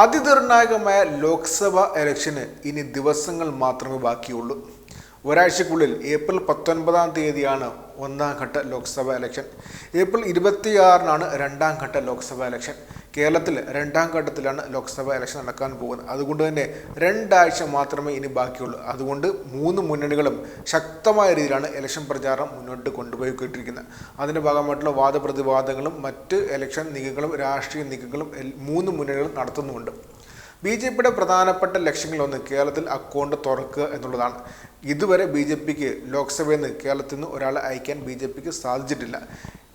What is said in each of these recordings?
അതിനിർണായകമായ ലോക്സഭാ ഇലക്ഷന് ഇനി ദിവസങ്ങൾ മാത്രമേ ബാക്കിയുള്ളൂ. ഒരാഴ്ചക്കുള്ളിൽ ഏപ്രിൽ 19-ാം തീയതിയാണ് ഒന്നാം ഘട്ട ലോക്സഭാ ഇലക്ഷൻ. ഏപ്രിൽ 26-നാണ് രണ്ടാം ഘട്ട ലോക്സഭാ ഇലക്ഷൻ. കേരളത്തിൽ രണ്ടാം ഘട്ടത്തിലാണ് ലോക്സഭാ ഇലക്ഷൻ നടക്കാൻ പോകുന്നത്. അതുകൊണ്ട് തന്നെ 2 ആഴ്ച മാത്രമേ ഇനി ബാക്കിയുള്ളൂ. അതുകൊണ്ട് 3 മുന്നണികളും ശക്തമായ രീതിയിലാണ് ഇലക്ഷൻ പ്രചാരണം മുന്നോട്ട് കൊണ്ടുപോയിക്കൊണ്ടിരിക്കുന്നത്. അതിൻ്റെ ഭാഗമായിട്ടുള്ള വാദപ്രതിവാദങ്ങളും മറ്റ് ഇലക്ഷൻ നീക്കങ്ങളും രാഷ്ട്രീയ നീക്കങ്ങളും 3 മുന്നണികളും നടത്തുന്നുമുണ്ട്. BJPയുടെ പ്രധാനപ്പെട്ട ലക്ഷ്യങ്ങളൊന്ന് കേരളത്തിൽ അക്കൗണ്ട് തുറക്കുക എന്നുള്ളതാണ്. ഇതുവരെ BJPക്ക് ലോക്സഭയിൽ നിന്ന് കേരളത്തിൽ നിന്ന് ഒരാളെ അയക്കാൻ BJPക്ക് സാധിച്ചിട്ടില്ല.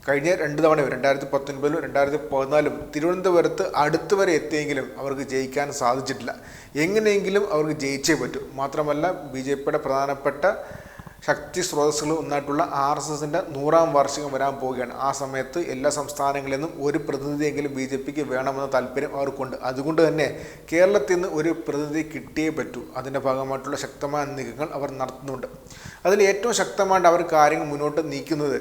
കഴിഞ്ഞ 2 തവണയും 2019-ലും 2014-ലും തിരുവനന്തപുരത്ത് അടുത്തുവരെ എത്തിയെങ്കിലും അവർക്ക് ജയിക്കാൻ സാധിച്ചിട്ടില്ല. എങ്ങനെയെങ്കിലും അവർക്ക് ജയിച്ചേ പറ്റൂ. മാത്രമല്ല BJPയുടെ പ്രധാനപ്പെട്ട ശക്തി സ്രോതസ്സുകൾ ഒന്നായിട്ടുള്ള RSSൻ്റെ 100-ാം വാർഷികം വരാൻ പോവുകയാണ്. ആ സമയത്ത് എല്ലാ സംസ്ഥാനങ്ങളിൽ നിന്നും ഒരു പ്രതിനിധിയെങ്കിലും BJPക്ക് വേണമെന്ന താല്പര്യം അവർക്കുണ്ട്. അതുകൊണ്ട് തന്നെ കേരളത്തിൽ നിന്ന് ഒരു പ്രതിനിധി കിട്ടിയേ പറ്റൂ. അതിൻ്റെ ഭാഗമായിട്ടുള്ള ശക്തമായ നീക്കങ്ങൾ അവർ നടത്തുന്നുണ്ട്. അതിൽ ഏറ്റവും ശക്തമായിട്ട് അവർ കാര്യങ്ങൾ മുന്നോട്ട് നീക്കുന്നത്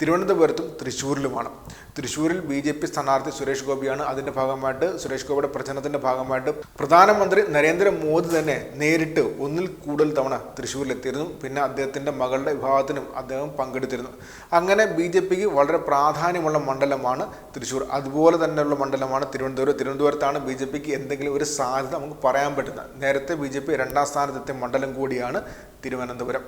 തിരുവനന്തപുരത്തും തൃശ്ശൂരിലുമാണ്. തൃശ്ശൂരിൽ BJP സ്ഥാനാർത്ഥി സുരേഷ് ഗോപിയാണ്. അതിൻ്റെ ഭാഗമായിട്ട് സുരേഷ് ഗോപിയുടെ പ്രചരണത്തിൻ്റെ ഭാഗമായിട്ട് പ്രധാനമന്ത്രി നരേന്ദ്രമോദി തന്നെ നേരിട്ട് 1-ൽ കൂടുതൽ തവണ തൃശ്ശൂരിലെത്തിയിരുന്നു. പിന്നെ അദ്ദേഹത്തിൻ്റെ മകളുടെ വിവാഹത്തിനും അദ്ദേഹം പങ്കെടുത്തിരുന്നു. അങ്ങനെ BJPക്ക് വളരെ പ്രാധാന്യമുള്ള മണ്ഡലമാണ് തൃശ്ശൂർ. അതുപോലെ തന്നെയുള്ള മണ്ഡലമാണ് തിരുവനന്തപുരം. തിരുവനന്തപുരത്താണ് BJPക്ക് എന്തെങ്കിലും ഒരു സാധ്യത നമുക്ക് പറയാൻ പറ്റുന്നത്. നേരത്തെ BJP 2-ാം സ്ഥാനത്തെത്തിയ മണ്ഡലം കൂടിയാണ് തിരുവനന്തപുരം.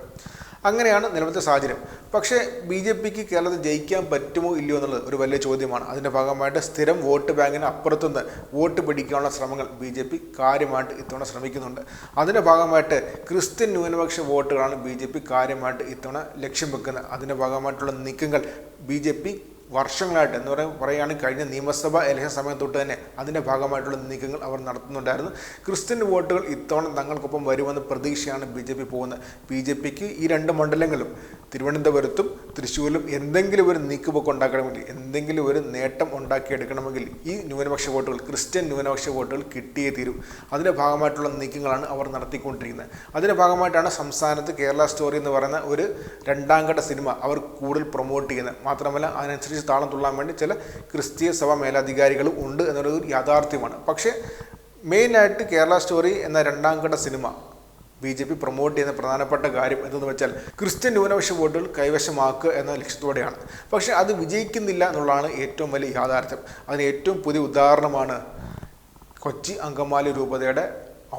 അങ്ങനെയാണ് നിലവിലത്തെ സാഹചര്യം. പക്ഷേ BJPക്ക് കേരളത്തിൽ ജയിക്കാൻ പറ്റുമോ ഇല്ലയോ എന്നുള്ളത് ഒരു വലിയ ചോദ്യമാണ്. അതിൻ്റെ ഭാഗമായിട്ട് സ്ഥിരം വോട്ട് ബാങ്കിന് അപ്പുറത്തുനിന്ന് വോട്ട് പിടിക്കാനുള്ള ശ്രമങ്ങൾ BJP കാര്യമായിട്ട് ഇത്തവണ ശ്രമിക്കുന്നുണ്ട്. അതിൻ്റെ ഭാഗമായിട്ട് ക്രിസ്ത്യൻ ന്യൂനപക്ഷ വോട്ടുകളാണ് BJP കാര്യമായിട്ട് ഇത്തവണ ലക്ഷ്യം വെക്കുന്നത്. അതിൻ്റെ ഭാഗമായിട്ടുള്ള നീക്കങ്ങൾ BJP വർഷങ്ങളായിട്ട് എന്ന് പറയുകയാണെങ്കിൽ കഴിഞ്ഞ നിയമസഭാ ഇലക്ഷൻ സമയം തൊട്ട് തന്നെ അതിൻ്റെ ഭാഗമായിട്ടുള്ള നീക്കങ്ങൾ അവർ നടത്തുന്നുണ്ടായിരുന്നു. ക്രിസ്ത്യൻ വോട്ടുകൾ ഇത്തവണ തങ്ങൾക്കൊപ്പം വരുമെന്ന പ്രതീക്ഷയാണ് BJP പോകുന്നത്. BJPക്ക് ഈ 2 മണ്ഡലങ്ങളും തിരുവനന്തപുരത്തും തൃശ്ശൂരിലും എന്തെങ്കിലും ഒരു നീക്കുപോക്ക് ഉണ്ടാക്കണമെങ്കിൽ, എന്തെങ്കിലും ഒരു നേട്ടം ഉണ്ടാക്കിയെടുക്കണമെങ്കിൽ ഈ ന്യൂനപക്ഷ വോട്ടുകൾ, ക്രിസ്ത്യൻ ന്യൂനപക്ഷ വോട്ടുകൾ കിട്ടിയേ തീരും. അതിൻ്റെ ഭാഗമായിട്ടുള്ള നീക്കങ്ങളാണ് അവർ നടത്തിക്കൊണ്ടിരിക്കുന്നത്. അതിൻ്റെ ഭാഗമായിട്ടാണ് സംസ്ഥാനത്ത് കേരള സ്റ്റോറി എന്ന് പറയുന്ന ഒരു 2-ാം ഘട്ട സിനിമ അവർ കൂടുതൽ പ്രൊമോട്ട് ചെയ്യുന്നത്. മാത്രമല്ല അതിനനുസരിച്ച് താളം തുള്ളാൻ വേണ്ടി ചില ക്രിസ്തീയ സഭാ മേലധികാരികളും ഉണ്ട് എന്നൊരു യാഥാർത്ഥ്യമാണ്. പക്ഷേ മെയിനായിട്ട് കേരള സ്റ്റോറി എന്ന 2-ാം ഘട്ട സിനിമ BJP പ്രൊമോട്ട് ചെയ്യുന്ന പ്രധാനപ്പെട്ട കാര്യം എന്തെന്ന് വെച്ചാൽ ക്രിസ്ത്യൻ ന്യൂനപക്ഷ വോട്ടുകൾ കൈവശമാക്കുക എന്ന ലക്ഷ്യത്തോടെയാണ്. പക്ഷേ അത് വിജയിക്കുന്നില്ല എന്നുള്ളതാണ് ഏറ്റവും വലിയ യാഥാർത്ഥ്യം. അതിന് ഏറ്റവും പുതിയ ഉദാഹരണമാണ് കൊച്ചി അങ്കമാലി രൂപതയുടെ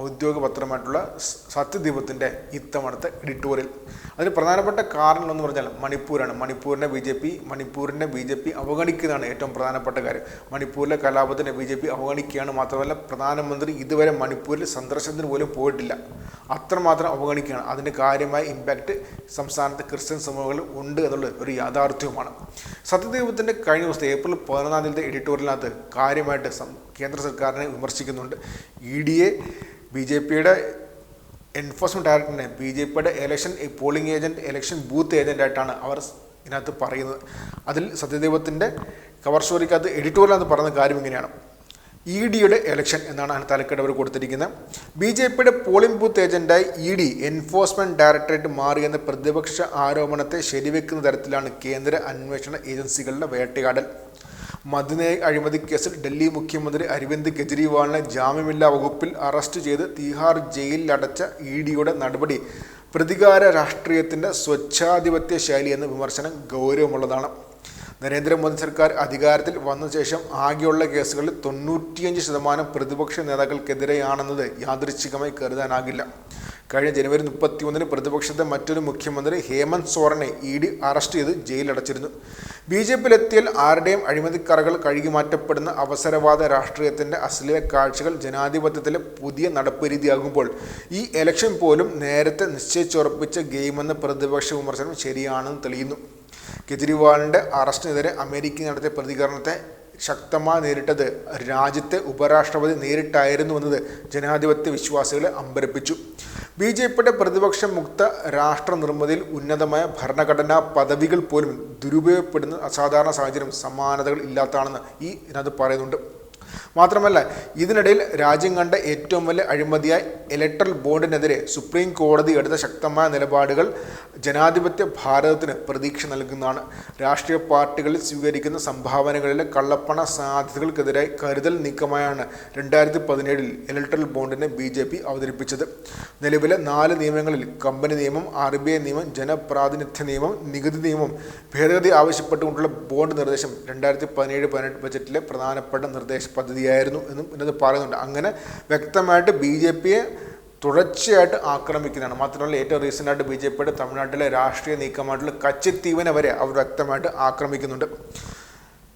ഔദ്യോഗിക പത്രമായിട്ടുള്ള സത്യദീപത്തിൻ്റെ ഇത്തവണത്തെ എഡിറ്റോറിയൽ. അതിന് പ്രധാനപ്പെട്ട കാരണങ്ങളെന്ന് പറഞ്ഞാൽ മണിപ്പൂരാണ്. മണിപ്പൂരിനെ BJP അവഗണിക്കുന്നതാണ് ഏറ്റവും പ്രധാനപ്പെട്ട കാര്യം. മണിപ്പൂരിലെ കലാപത്തിനെ BJP അവഗണിക്കുകയാണ്. മാത്രമല്ല പ്രധാനമന്ത്രി ഇതുവരെ മണിപ്പൂരിൽ സന്ദർശനത്തിന് പോലും പോയിട്ടില്ല. അത്രമാത്രം അവഗണിക്കുകയാണ്. അതിന് കാര്യമായ ഇമ്പാക്റ്റ് സംസ്ഥാനത്തെ ക്രിസ്ത്യൻ സമൂഹങ്ങളിൽ ഉണ്ട് എന്നുള്ളത് ഒരു യാഥാർത്ഥ്യവുമാണ്. സത്യദീപത്തിൻ്റെ കഴിഞ്ഞ ദിവസത്തെ ഏപ്രിൽ 11-ാം തീയതി എഡിറ്റോറിയലിനകത്ത് കാര്യമായിട്ട് കേന്ദ്ര സർക്കാരിനെ വിമർശിക്കുന്നുണ്ട്. EDയെ BJPയുടെ എൻഫോഴ്സ്മെൻറ്റ് ഡയറക്ടറിനെ BJPയുടെ election polling agent, election booth ഏജൻറ്റായിട്ടാണ് അവർ ഇതിനകത്ത് പറയുന്നത്. അതിൽ സത്യദീപത്തിൻ്റെ കവർ സ്റ്റോറിക്കകത്ത് എഡിറ്റോറിയലിനകത്ത് പറയുന്ന കാര്യം ഇങ്ങനെയാണ്: EDയുടെ ഇലക്ഷൻ എന്നാണ് അതിന് തലക്കെട്ട് അവർ കൊടുത്തിരിക്കുന്നത്. BJPയുടെ പോളിംഗ് ബൂത്ത് ഏജൻറ്റായി ED എൻഫോഴ്സ്മെൻറ്റ് ഡയറക്ടറേറ്റ് മാറിയെന്ന പ്രതിപക്ഷ ആരോപണത്തെ ശരിവെക്കുന്ന തരത്തിലാണ് കേന്ദ്ര അന്വേഷണ ഏജൻസികളുടെ വേട്ടയാടൽ. മദ്യനയ അഴിമതി കേസിൽ ഡൽഹി മുഖ്യമന്ത്രി അരവിന്ദ് കെജ്രിവാളിനെ ജാമ്യമില്ലാ വകുപ്പിൽ അറസ്റ്റ് ചെയ്ത് തീഹാർ ജയിലിൽ അടച്ച EDയുടെ നടപടി പ്രതികാര രാഷ്ട്രീയത്തിൻ്റെ സ്വച്ഛാധിപത്യ ശൈലി എന്ന വിമർശനം ഗൗരവമുള്ളതാണ്. നരേന്ദ്രമോദി സർക്കാർ അധികാരത്തിൽ വന്ന ശേഷം ആകെയുള്ള കേസുകളിൽ 95% പ്രതിപക്ഷ നേതാക്കൾക്കെതിരെയാണെന്നത് യാദൃച്ഛികമായി കരുതാനാകില്ല. കഴിഞ്ഞ ജനുവരി 31-ന് പ്രതിപക്ഷത്തെ മറ്റൊരു മുഖ്യമന്ത്രി ഹേമന്ത് സോറനെ ED അറസ്റ്റ് ചെയ്ത് ജയിലടച്ചിരുന്നു. BJPയിലെത്തിയാൽ ആരുടെയും അഴിമതിക്കറകൾ കഴുകി മാറ്റപ്പെടുന്ന അവസരവാദ രാഷ്ട്രീയത്തിൻ്റെ അശ്ലീല കാഴ്ചകൾ ജനാധിപത്യത്തിലെ പുതിയ നടപ്പ് രീതിയാകുമ്പോൾ ഈ ഇലക്ഷൻ പോലും നേരത്തെ നിശ്ചയിച്ചുറപ്പിച്ച ഗെയിമെന്ന പ്രതിപക്ഷ വിമർശനം ശരിയാണെന്ന് തെളിയുന്നു. കെജ്രിവാളിൻ്റെ അറസ്റ്റിനെതിരെ അമേരിക്ക നടത്തിയ പ്രതികരണത്തെ ശക്തമായി നേരിട്ടത് രാജ്യത്തെ ഉപരാഷ്ട്രപതി നേരിട്ടായിരുന്നുവെന്നത് ജനാധിപത്യ വിശ്വാസികളെ അമ്പരപ്പിച്ചു. BJPയുടെ പ്രതിപക്ഷ മുക്ത രാഷ്ട്ര നിർമ്മിതിയിൽ ഉന്നതമായ ഭരണഘടനാ പദവികൾ പോലും ദുരുപയോഗപ്പെടുന്ന അസാധാരണ സാഹചര്യം സമാനതകൾ ഇല്ലാത്തതാണെന്ന് ഇതിനകത്ത് പറയുന്നുണ്ട്. മാത്രമല്ല ഇതിനിടയിൽ രാജ്യം കണ്ട ഏറ്റവും വലിയ അഴിമതിയായി ഇലക്ട്രൽ ബോണ്ടിനെതിരെ സുപ്രീം കോടതി എടുത്ത ശക്തമായ നിലപാടുകൾ ജനാധിപത്യ ഭാരതത്തിന് പ്രതീക്ഷ നൽകുന്നതാണ്. രാഷ്ട്രീയ പാർട്ടികളിൽ സ്വീകരിക്കുന്ന സംഭാവനകളിലെ കള്ളപ്പണ സാധ്യതകൾക്കെതിരായി കരുതൽ നീക്കമായാണ് 2017 ഇലക്ട്രൽ ബോണ്ടിനെ BJP അവതരിപ്പിച്ചത്. നിലവിലെ 4 നിയമങ്ങളിൽ കമ്പനി നിയമം, RBI നിയമം, ജനപ്രാതിനിധ്യ നിയമം, നികുതി നിയമം ഭേദഗതി ആവശ്യപ്പെട്ടുകൊണ്ടുള്ള ബോണ്ട് നിർദ്ദേശം 2017-18 ബജറ്റിലെ പ്രധാനപ്പെട്ട നിർദ്ദേശ പദ്ധതിയായിരുന്നു എന്നും ഇന്നത് പറയുന്നുണ്ട്. അങ്ങനെ വ്യക്തമായിട്ട് BJPയെ തുടർച്ചയായിട്ട് ആക്രമിക്കുന്നതാണ്. മാത്രമല്ല ഏറ്റവും റീസെൻ്റായിട്ട് BJPയുടെ തമിഴ്നാട്ടിലെ രാഷ്ട്രീയ നീക്കമായിട്ടുള്ള കച്ചിത്തീവനെ വരെ അവർ വ്യക്തമായിട്ട് ആക്രമിക്കുന്നുണ്ട്.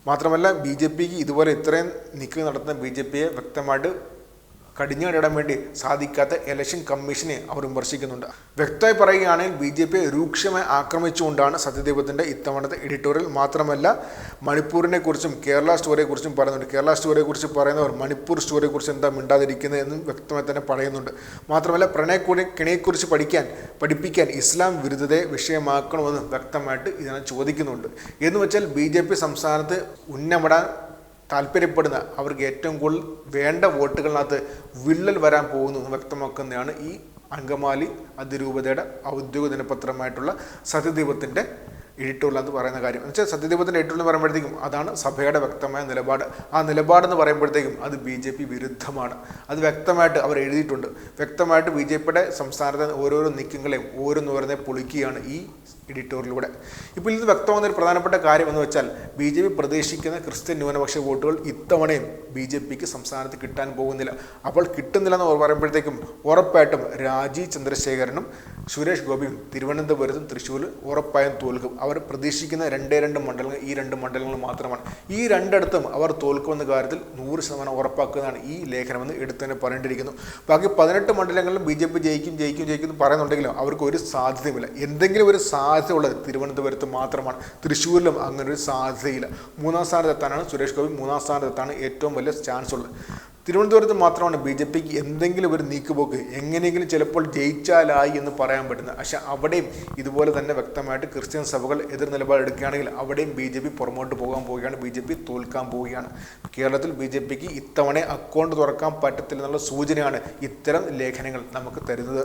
മാത്രമല്ല BJPക്ക് ഇതുപോലെ ഇത്രയും നീക്കം നടത്തുന്ന BJPയെ വ്യക്തമായിട്ട് കടിഞ്ഞാണിടാൻ വേണ്ടി സാധിക്കാത്ത ഇലക്ഷൻ കമ്മീഷനെ അവർ വിമർശിക്കുന്നുണ്ട്. വ്യക്തമായി പറയുകയാണെങ്കിൽ BJPയെ രൂക്ഷമായി ആക്രമിച്ചുകൊണ്ടാണ് സത്യദീപത്തിൻ്റെ ഇത്തവണത്തെ എഡിറ്റോറിയൽ. മാത്രമല്ല മണിപ്പൂരിനെ കുറിച്ചും കേരള സ്റ്റോറിയെക്കുറിച്ചും പറയുന്നുണ്ട്. കേരള സ്റ്റോറിയെക്കുറിച്ച് പറയുന്നവർ മണിപ്പൂർ സ്റ്റോറിയെക്കുറിച്ച് എന്താ മിണ്ടാതിരിക്കുന്നത് എന്നും വ്യക്തമായി തന്നെ പറയുന്നുണ്ട്. മാത്രമല്ല പ്രണയക്കെണിയെക്കുറിച്ച് പഠിപ്പിക്കാൻ ഇസ്ലാം വിരുദ്ധതയെ വിഷയമാക്കണമെന്ന് വ്യക്തമായിട്ട് ഇതിനെ ചോദിക്കുന്നുണ്ട്. എന്ന് വെച്ചാൽ BJP സംസ്ഥാനത്ത് ഉന്നമിടാൻ താല്പര്യപ്പെടുന്ന അവർക്ക് ഏറ്റവും കൂടുതൽ വേണ്ട വോട്ടുകളിനകത്ത് വിള്ളൽ വരാൻ പോകുന്നു എന്ന് വ്യക്തമാക്കുന്നതാണ് ഈ അങ്കമാലി അതിരൂപതയുടെ ഔദ്യോഗിക ദിനപത്രമായിട്ടുള്ള സത്യദീപത്തിൻ്റെ എഡിറ്റോറിയൽ എന്ന് പറയുന്ന കാര്യം. എന്ന് വെച്ചാൽ സത്യദീപത്തിൻ്റെ എഡിറ്റോറിയൽ എന്ന് പറയുമ്പോഴത്തേക്കും അതാണ് സഭയുടെ വ്യക്തമായ നിലപാട്. ആ നിലപാടെന്ന് പറയുമ്പോഴത്തേക്കും അത് BJP വിരുദ്ധമാണ്. അത് വ്യക്തമായിട്ട് അവർ എഴുതിയിട്ടുണ്ട്. വ്യക്തമായിട്ട് BJPയുടെ സംസ്ഥാനത്തെ ഓരോരോ നീക്കങ്ങളെയും ഓരോന്നോരോന്നെ പൊളിക്കുകയാണ് ഈ എഡിറ്റോറിയലിലൂടെ. ഇപ്പോൾ ഇത് വ്യക്തമാകുന്ന ഒരു പ്രധാനപ്പെട്ട കാര്യം എന്ന് വെച്ചാൽ BJP പ്രതീക്ഷിക്കുന്ന ക്രിസ്ത്യൻ ന്യൂനപക്ഷ വോട്ടുകൾ ഇത്തവണയും BJPക്ക് സംസ്ഥാനത്ത് കിട്ടാൻ പോകുന്നില്ല. അപ്പോൾ കിട്ടുന്നില്ലെന്ന് പറയുമ്പോഴത്തേക്കും ഉറപ്പായിട്ടും രാജീവ് ചന്ദ്രശേഖരനും സുരേഷ് ഗോപിയും തിരുവനന്തപുരത്തും തൃശ്ശൂരിൽ ഉറപ്പായും തോൽക്കും. അവർ പ്രതീക്ഷിക്കുന്ന 2 മണ്ഡലങ്ങൾ ഈ 2 മണ്ഡലങ്ങൾ മാത്രമാണ്. ഈ രണ്ടിടത്തും അവർ തോൽക്കുമെന്ന കാര്യത്തിൽ 100% ഉറപ്പാക്കുന്നതാണ് ഈ ലേഖനമെന്ന് എടുത്തു തന്നെ പറയേണ്ടിയിരിക്കുന്നു. ബാക്കി 18 മണ്ഡലങ്ങളിലും BJP ജയിക്കും എന്ന് പറയുന്നുണ്ടെങ്കിലും അവർക്ക് ഒരു സാധ്യതയുമില്ല. എന്തെങ്കിലും ഒരു സാധ്യത ഉള്ളത് തിരുവനന്തപുരത്ത് മാത്രമാണ്. തൃശ്ശൂരിലും അങ്ങനെ ഒരു സാധ്യതയില്ല. 3ാം സ്ഥാനത്തെത്താനാണ് സുരേഷ് ഗോപി, 3ാം സ്ഥാനത്തെത്താണ് ഏറ്റവും വലിയ ചാൻസ് ഉള്ളത്. തിരുവനന്തപുരത്ത് മാത്രമാണ് BJPക്ക് എന്തെങ്കിലും ഒരു നീക്കുപോക്ക് എങ്ങനെയെങ്കിലും ചിലപ്പോൾ ജയിച്ചാലായി എന്ന് പറയാൻ പറ്റുന്നത്. പക്ഷേ അവിടെയും ഇതുപോലെ തന്നെ വ്യക്തമായിട്ട് ക്രിസ്ത്യൻ സഭകൾ എതിർ നിലപാടെടുക്കുകയാണെങ്കിൽ അവിടെയും BJP പുറമോട്ട് പോകാൻ പോവുകയാണ്. BJP തോൽക്കാൻ പോവുകയാണ്. കേരളത്തിൽ BJPക്ക് ഇത്തവണ അക്കൗണ്ട് തുറക്കാൻ പറ്റത്തില്ലെന്നുള്ള സൂചനയാണ് ഇത്തരം ലേഖനങ്ങൾ നമുക്ക് തരുന്നത്.